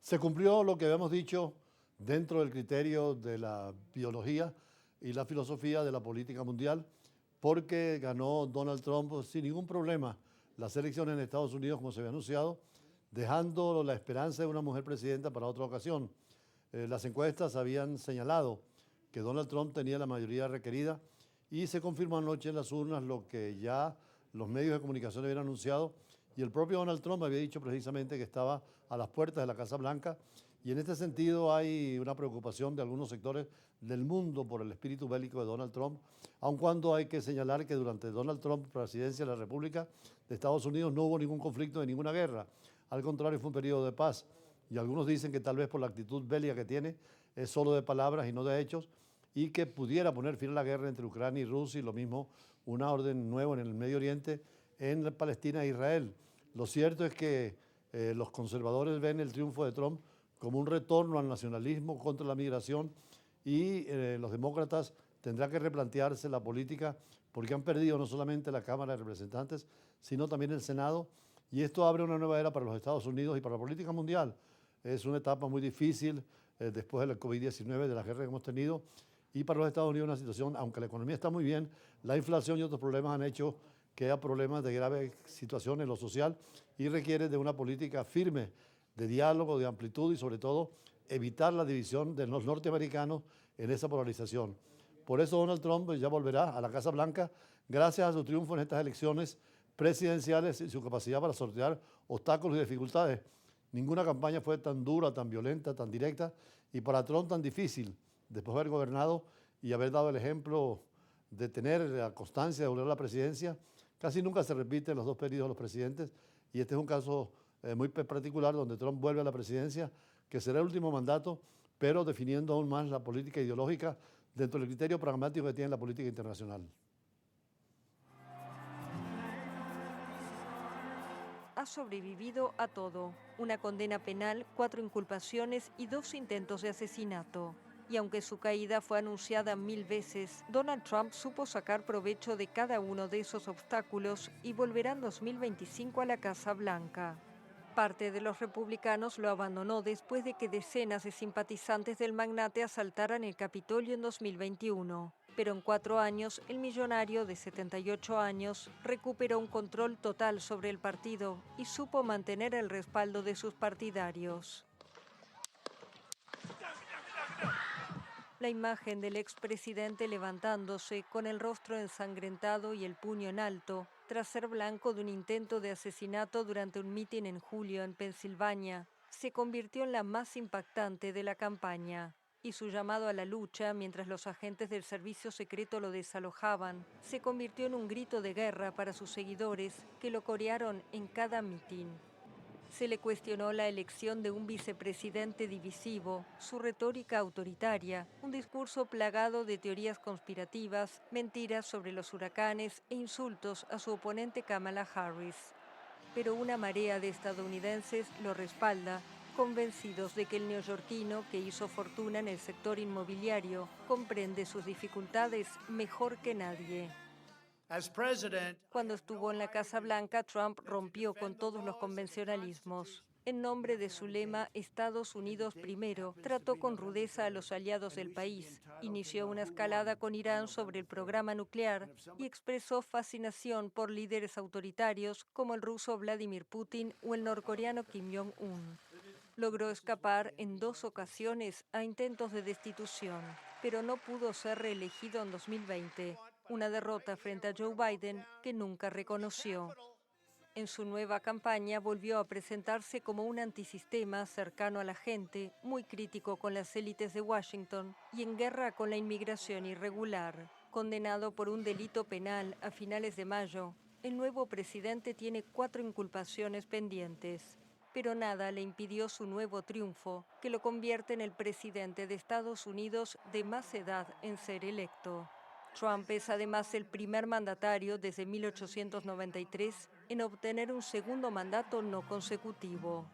Se cumplió lo que habíamos dicho dentro del criterio de la biología y la filosofía de la política mundial, porque ganó Donald Trump sin ningún problema las elecciones en Estados Unidos, como se había anunciado, dejando la esperanza de una mujer presidenta para otra ocasión. Las encuestas habían señalado que Donald Trump tenía la mayoría requerida y se confirmó anoche en las urnas lo que ya los medios de comunicación habían anunciado, y el propio Donald Trump había dicho precisamente que estaba a las puertas de la Casa Blanca. Y en este sentido hay una preocupación de algunos sectores del mundo por el espíritu bélico de Donald Trump, aun cuando hay que señalar que durante Donald Trump, presidencia de la República de Estados Unidos, no hubo ningún conflicto ni ninguna guerra. Al contrario, fue un periodo de paz. Y algunos dicen que tal vez por la actitud bélica que tiene, es solo de palabras y no de hechos, y que pudiera poner fin a la guerra entre Ucrania y Rusia, y lo mismo una orden nueva en el Medio Oriente, en Palestina e Israel. Lo cierto es que los conservadores ven el triunfo de Trump como un retorno al nacionalismo contra la migración, y los demócratas tendrán que replantearse la política porque han perdido no solamente la Cámara de Representantes, sino también el Senado, y esto abre una nueva era para los Estados Unidos y para la política mundial. Es una etapa muy difícil después de la COVID-19, de la guerra que hemos tenido, y para los Estados Unidos una situación, aunque la economía está muy bien, la inflación y otros problemas han hecho que haya problemas de grave situación en lo social, y requiere de una política firme, de diálogo, de amplitud, y sobre todo evitar la división de los norteamericanos en esa polarización. Por eso Donald Trump ya volverá a la Casa Blanca gracias a su triunfo en estas elecciones presidenciales y su capacidad para sortear obstáculos y dificultades. Ninguna campaña fue tan dura, tan violenta, tan directa, y para Trump tan difícil, después de haber gobernado y haber dado el ejemplo de tener la constancia de volver a la presidencia. Casi nunca se repiten los dos periodos de los presidentes, y este es un caso muy particular donde Trump vuelve a la presidencia, que será el último mandato, pero definiendo aún más la política ideológica dentro del criterio pragmático que tiene la política internacional. Ha sobrevivido a todo: una condena penal, 4 inculpaciones y 2 intentos de asesinato. Y aunque su caída fue anunciada 1000 veces, Donald Trump supo sacar provecho de cada uno de esos obstáculos y volverá en 2025 a la Casa Blanca. Parte de los republicanos lo abandonó después de que decenas de simpatizantes del magnate asaltaran el Capitolio en 2021. Pero en 4 años, el millonario de 78 años recuperó un control total sobre el partido y supo mantener el respaldo de sus partidarios. La imagen del expresidente levantándose con el rostro ensangrentado y el puño en alto, tras ser blanco de un intento de asesinato durante un mitin en julio en Pensilvania, se convirtió en la más impactante de la campaña. Y su llamado a la lucha, mientras los agentes del servicio secreto lo desalojaban, se convirtió en un grito de guerra para sus seguidores, que lo corearon en cada mitin. Se le cuestionó la elección de un vicepresidente divisivo, su retórica autoritaria, un discurso plagado de teorías conspirativas, mentiras sobre los huracanes e insultos a su oponente Kamala Harris. Pero una marea de estadounidenses lo respalda, convencidos de que el neoyorquino, que hizo fortuna en el sector inmobiliario, comprende sus dificultades mejor que nadie. Cuando estuvo en la Casa Blanca, Trump rompió con todos los convencionalismos. En nombre de su lema Estados Unidos primero, trató con rudeza a los aliados del país, inició una escalada con Irán sobre el programa nuclear y expresó fascinación por líderes autoritarios como el ruso Vladimir Putin o el norcoreano Kim Jong-un. Logró escapar en 2 ocasiones a intentos de destitución, pero no pudo ser reelegido en 2020, una derrota frente a Joe Biden que nunca reconoció. En su nueva campaña volvió a presentarse como un antisistema cercano a la gente, muy crítico con las élites de Washington y en guerra con la inmigración irregular. Condenado por un delito penal a finales de mayo, el nuevo presidente tiene 4 inculpaciones pendientes. Pero nada le impidió su nuevo triunfo, que lo convierte en el presidente de Estados Unidos de más edad en ser electo. Trump es además el primer mandatario desde 1893 en obtener un segundo mandato no consecutivo.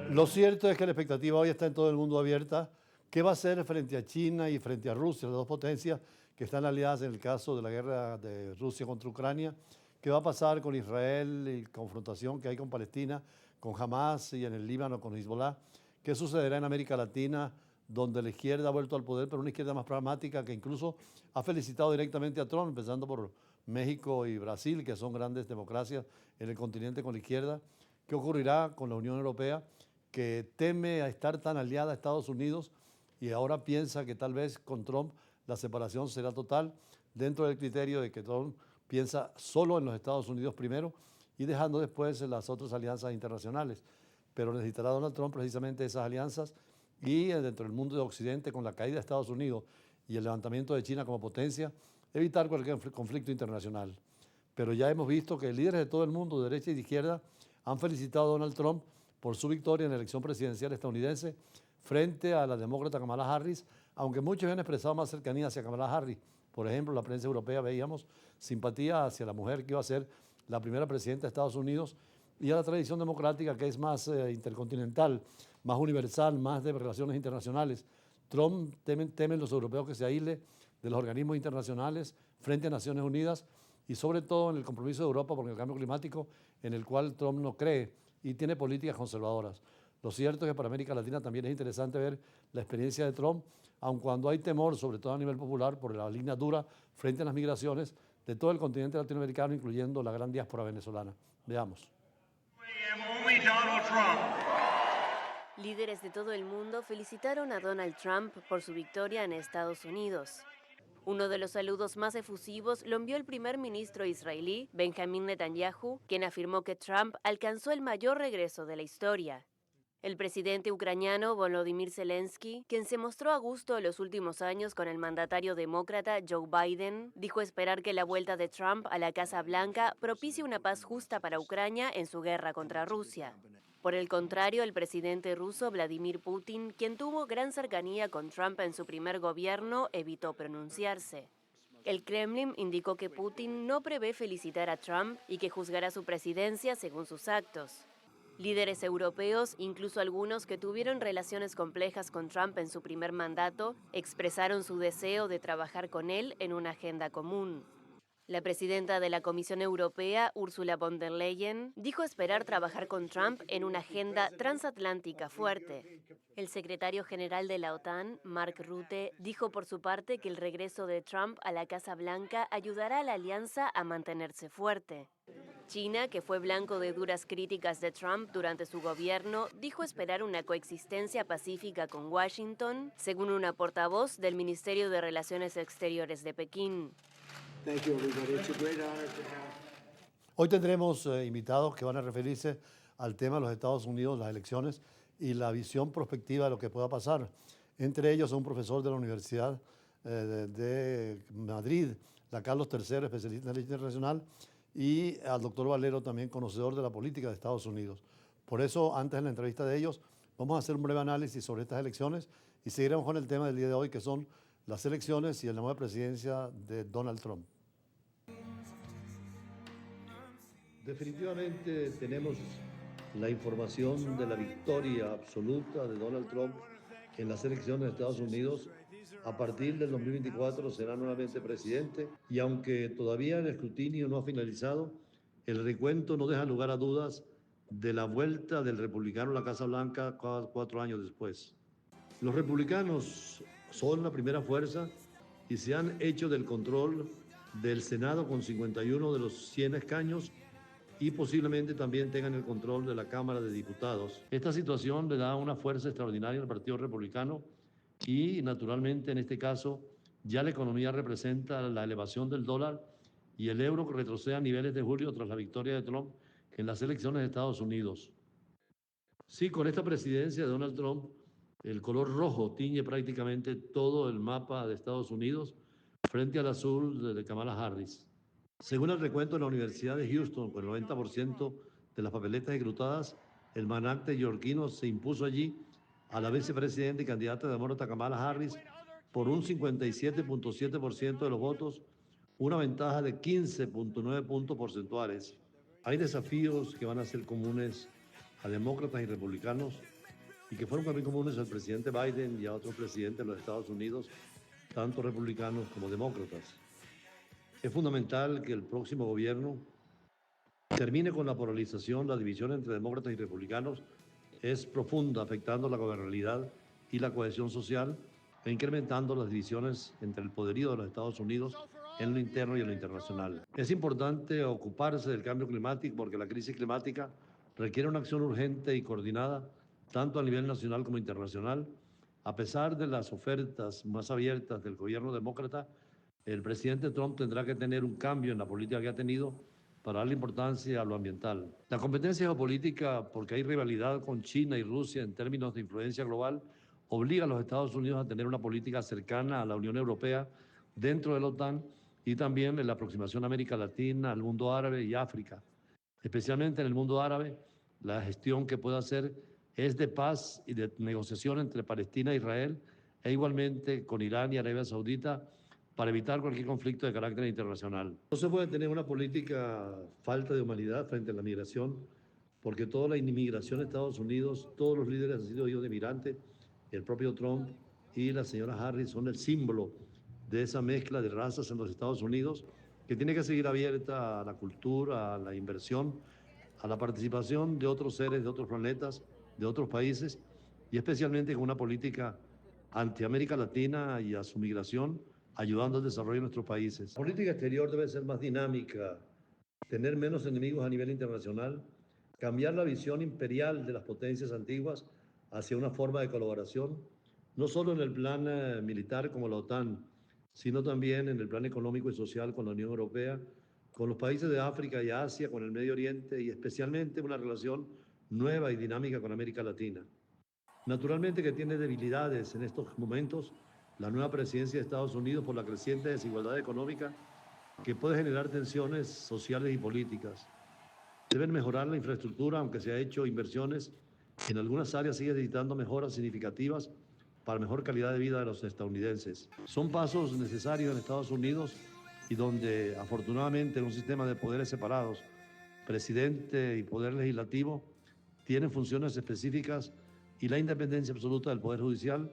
Lo cierto es que la expectativa hoy está en todo el mundo abierta. ¿Qué va a hacer frente a China y frente a Rusia, las dos potencias que están aliadas en el caso de la guerra de Rusia contra Ucrania? ¿Qué va a pasar con Israel y confrontación que hay con Palestina, con Hamas y en el Líbano con Hezbollah? ¿Qué sucederá en América Latina, donde la izquierda ha vuelto al poder, pero una izquierda más pragmática que incluso ha felicitado directamente a Trump, empezando por México y Brasil, que son grandes democracias en el continente con la izquierda? ¿Qué ocurrirá con la Unión Europea, que teme a estar tan aliada a Estados Unidos y ahora piensa que tal vez con Trump la separación será total, dentro del criterio de que Trump piensa solo en los Estados Unidos primero y dejando después las otras alianzas internacionales? Pero necesitará Donald Trump precisamente esas alianzas y dentro del mundo de Occidente, con la caída de Estados Unidos y el levantamiento de China como potencia, evitar cualquier conflicto internacional. Pero ya hemos visto que líderes de todo el mundo, de derecha y de izquierda, han felicitado a Donald Trump por su victoria en la elección presidencial estadounidense frente a la demócrata Kamala Harris, aunque muchos han expresado más cercanía hacia Kamala Harris. Por ejemplo, en la prensa europea veíamos simpatía hacia la mujer que iba a ser la primera presidenta de Estados Unidos y a la tradición democrática que es más intercontinental, más universal, más de relaciones internacionales. Trump temen los europeos que se aísle de los organismos internacionales frente a Naciones Unidas y sobre todo en el compromiso de Europa por el cambio climático, en el cual Trump no cree y tiene políticas conservadoras. Lo cierto es que para América Latina también es interesante ver la experiencia de Trump, aun cuando hay temor, sobre todo a nivel popular, por la línea dura frente a las migraciones de todo el continente latinoamericano, incluyendo la gran diáspora venezolana. Veamos. Líderes de todo el mundo felicitaron a Donald Trump por su victoria en Estados Unidos. Uno de los saludos más efusivos lo envió el primer ministro israelí, Benjamin Netanyahu, quien afirmó que Trump alcanzó el mayor regreso de la historia. El presidente ucraniano Volodymyr Zelensky, quien se mostró a gusto en los últimos años con el mandatario demócrata Joe Biden, dijo esperar que la vuelta de Trump a la Casa Blanca propicie una paz justa para Ucrania en su guerra contra Rusia. Por el contrario, el presidente ruso Vladimir Putin, quien tuvo gran cercanía con Trump en su primer gobierno, evitó pronunciarse. El Kremlin indicó que Putin no prevé felicitar a Trump y que juzgará su presidencia según sus actos. Líderes europeos, incluso algunos que tuvieron relaciones complejas con Trump en su primer mandato, expresaron su deseo de trabajar con él en una agenda común. La presidenta de la Comisión Europea, Ursula von der Leyen, dijo esperar trabajar con Trump en una agenda transatlántica fuerte. El secretario general de la OTAN, Mark Rutte, dijo por su parte que el regreso de Trump a la Casa Blanca ayudará a la alianza a mantenerse fuerte. China, que fue blanco de duras críticas de Trump durante su gobierno, dijo esperar una coexistencia pacífica con Washington, según una portavoz del Ministerio de Relaciones Exteriores de Pekín. Hoy tendremos invitados que van a referirse al tema de los Estados Unidos, las elecciones y la visión prospectiva de lo que pueda pasar. Entre ellos un profesor de la Universidad de Madrid, la Carlos III, especialista en ley internacional, y al doctor Valero, también conocedor de la política de Estados Unidos. Por eso, antes de la entrevista de ellos, vamos a hacer un breve análisis sobre estas elecciones y seguiremos con el tema del día de hoy, que son las elecciones y la nueva presidencia de Donald Trump. Definitivamente tenemos la información de la victoria absoluta de Donald Trump en las elecciones de Estados Unidos. A partir del 2024 será nuevamente presidente y aunque todavía el escrutinio no ha finalizado, el recuento no deja lugar a dudas de la vuelta del republicano a la Casa Blanca 4 años después. Los republicanos son la primera fuerza y se han hecho del control del Senado con 51 de los 100 escaños y posiblemente también tengan el control de la Cámara de Diputados. Esta situación le da una fuerza extraordinaria al Partido Republicano y, naturalmente, en este caso, ya la economía representa la elevación del dólar y el euro que retrocede a niveles de julio tras la victoria de Trump en las elecciones de Estados Unidos. Sí, con esta presidencia de Donald Trump, el color rojo tiñe prácticamente todo el mapa de Estados Unidos frente al azul de Kamala Harris. Según el recuento de la Universidad de Houston, con el 90% de las papeletas escrutadas, el magnate neoyorquino se impuso allí a la vicepresidenta y candidata demócrata Kamala Harris por un 57.7% de los votos, una ventaja de 15.9 puntos porcentuales. Hay desafíos que van a ser comunes a demócratas y republicanos y que fueron también comunes al presidente Biden y a otros presidentes de los Estados Unidos, tanto republicanos como demócratas. Es fundamental que el próximo gobierno termine con la polarización, la división entre demócratas y republicanos es profunda, afectando la gobernabilidad y la cohesión social e incrementando las divisiones entre el poderío de los Estados Unidos en lo interno y en lo internacional. Es importante ocuparse del cambio climático porque la crisis climática requiere una acción urgente y coordinada, tanto a nivel nacional como internacional. A pesar de las ofertas más abiertas del gobierno demócrata, el presidente Trump tendrá que tener un cambio en la política que ha tenido para darle importancia a lo ambiental. La competencia geopolítica, porque hay rivalidad con China y Rusia en términos de influencia global, obliga a los Estados Unidos a tener una política cercana a la Unión Europea dentro de la OTAN y también en la aproximación a América Latina, al mundo árabe y África. Especialmente en el mundo árabe, la gestión que puede hacer es de paz y de negociación entre Palestina e Israel e igualmente con Irán y Arabia Saudita para evitar cualquier conflicto de carácter internacional. No se puede tener una política falta de humanidad frente a la migración, porque toda la inmigración a Estados Unidos, todos los líderes han sido hijos de migrantes, el propio Trump y la señora Harris son el símbolo de esa mezcla de razas en los Estados Unidos, que tiene que seguir abierta a la cultura, a la inversión, a la participación de otros seres, de otros planetas, de otros países, y especialmente con una política anti-América Latina y a su migración, ayudando al desarrollo de nuestros países. La política exterior debe ser más dinámica, tener menos enemigos a nivel internacional, cambiar la visión imperial de las potencias antiguas hacia una forma de colaboración, no solo en el plan militar como la OTAN, sino también en el plan económico y social con la Unión Europea, con los países de África y Asia, con el Medio Oriente y especialmente una relación nueva y dinámica con América Latina. Naturalmente que tiene debilidades en estos momentos la nueva presidencia de Estados Unidos por la creciente desigualdad económica que puede generar tensiones sociales y políticas. Deben mejorar la infraestructura, aunque se ha hecho inversiones, en algunas áreas sigue necesitando mejoras significativas para mejor calidad de vida de los estadounidenses. Son pasos necesarios en Estados Unidos y donde afortunadamente en un sistema de poderes separados, presidente y poder legislativo tienen funciones específicas y la independencia absoluta del Poder Judicial,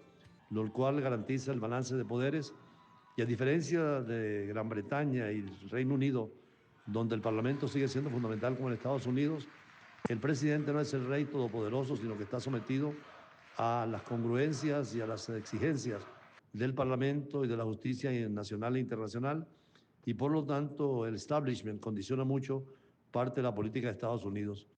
lo cual garantiza el balance de poderes. Y a diferencia de Gran Bretaña y el Reino Unido, donde el Parlamento sigue siendo fundamental como en Estados Unidos, el presidente no es el rey todopoderoso, sino que está sometido a las congruencias y a las exigencias del Parlamento y de la justicia nacional e internacional, y por lo tanto el establishment condiciona mucho parte de la política de Estados Unidos.